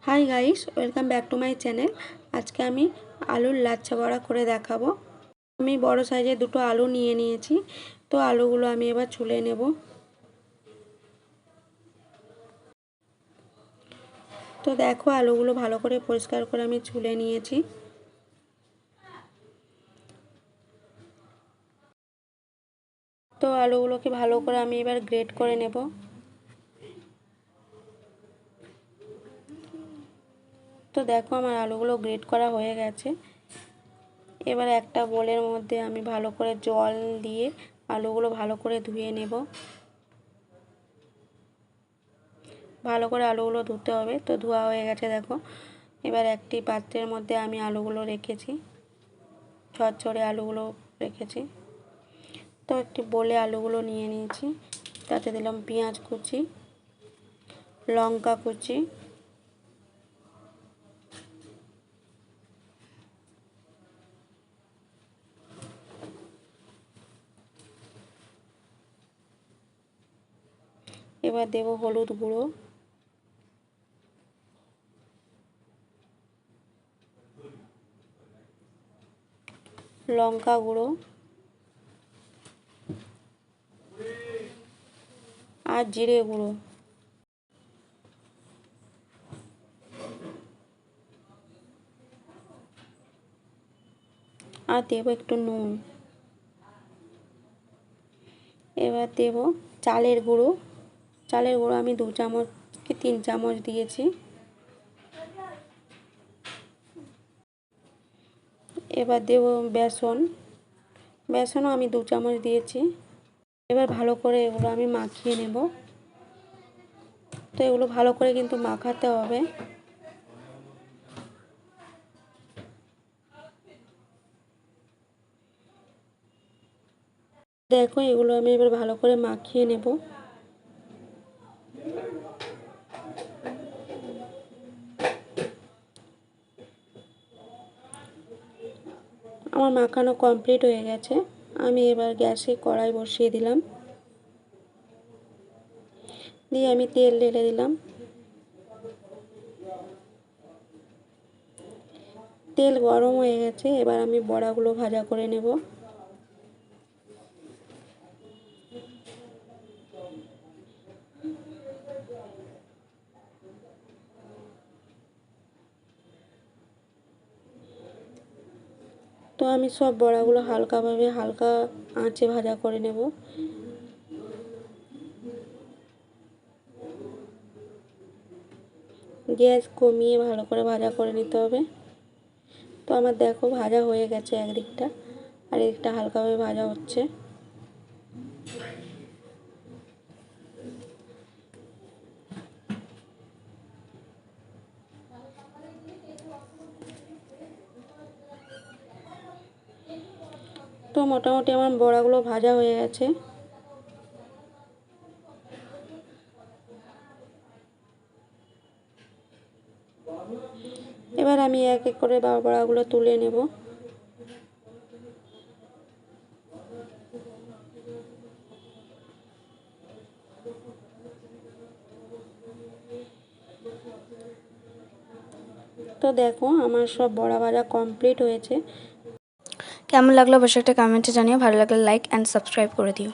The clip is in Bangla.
High guys welcome back to my channel. आज के आमी आलूर लाच्छा बड़ा करे देखाबो। आमी बड़ साइजेर दुटो आलू निये निয়েছি। तो आलूगुलो आमी एबार छुले नेब। तो देखो आलूगुलो भालो करे परिष्कार करे आमी छुले निয়েছি। तो आलूगुलोके भालो करे आमी एबार ग्रेट करे नेब। तो देखो आमार आलूगुलो ग्रेट करा हये गेछे। एबार एकटा बोलेर मध्य आमी भालो करे जल दिए आलूगुलो भालो करे धुए नेब। भालो करे आलूगुलो धुते होबे। तो धोया हये गेछे देखो। एबार एकटी पात्रेर मध्य आमी आलूगुलो रेखेछि, झरझरे आलूगुलो रेखेछि। तो एकटी बोले आलूगुलो निये निয়েছি। ताते दिलाम पेঁয়াজ कुचि, लंका कुचि, एबार देब हलुद गुঁড়ো, लंका गुঁড়ো और जिरे गुঁড়ো। और देब एकटू नुन। एबार देब चालेर गुঁড়ো। चालेर गुঁড়ো आमी 2 চামচ কি 3 চামচ দিয়েছি। এবার দেব বেসন। বেসনও আমি 2 চামচ দিয়েছি। এবার ভালো করে এগুলো আমি মাখিয়ে নেব। তো এগুলো ভালো করে কিন্তু মাখাতে হবে। দেখো এগুলো আমি এবার ভালো করে মাখিয়ে নেব। আমার মাখানো কমপ্লিট হয়ে গেছে। আমি এবার গ্যাসে কড়াই বসিয়ে দিলাম, দিয়ে আমি তেল ঢেলে দিলাম। তেল গরম হয়ে গেছে। এবার আমি বড়াগুলো ভাজা করে নেব। तो আমি সব বড়াগুলো হালকাভাবে হালকা আঁচে ভাজা করে নেব। গ্যাস কমিয়ে ভালো করে ভাজা করে নিতে হবে। তো আমার দেখো ভাজা হয়ে গেছে একদিকটা, আর এদিকটা হালকাভাবে ভাজা হচ্ছে। তো মোটামুটি আমার বড়াগুলো ভাজা হয়ে গেছে। এবার আমি এক এক করে বড়াগুলো তুলে নেব। তো দেখো আমার সব বড়া ভাজা কমপ্লিট হয়েছে। কেমন লাগলো অবশ্যই একটা কমেন্টে জানিও। ভালো লাগলে লাইক অ্যান্ড সাবস্ক্রাইব করে দিও।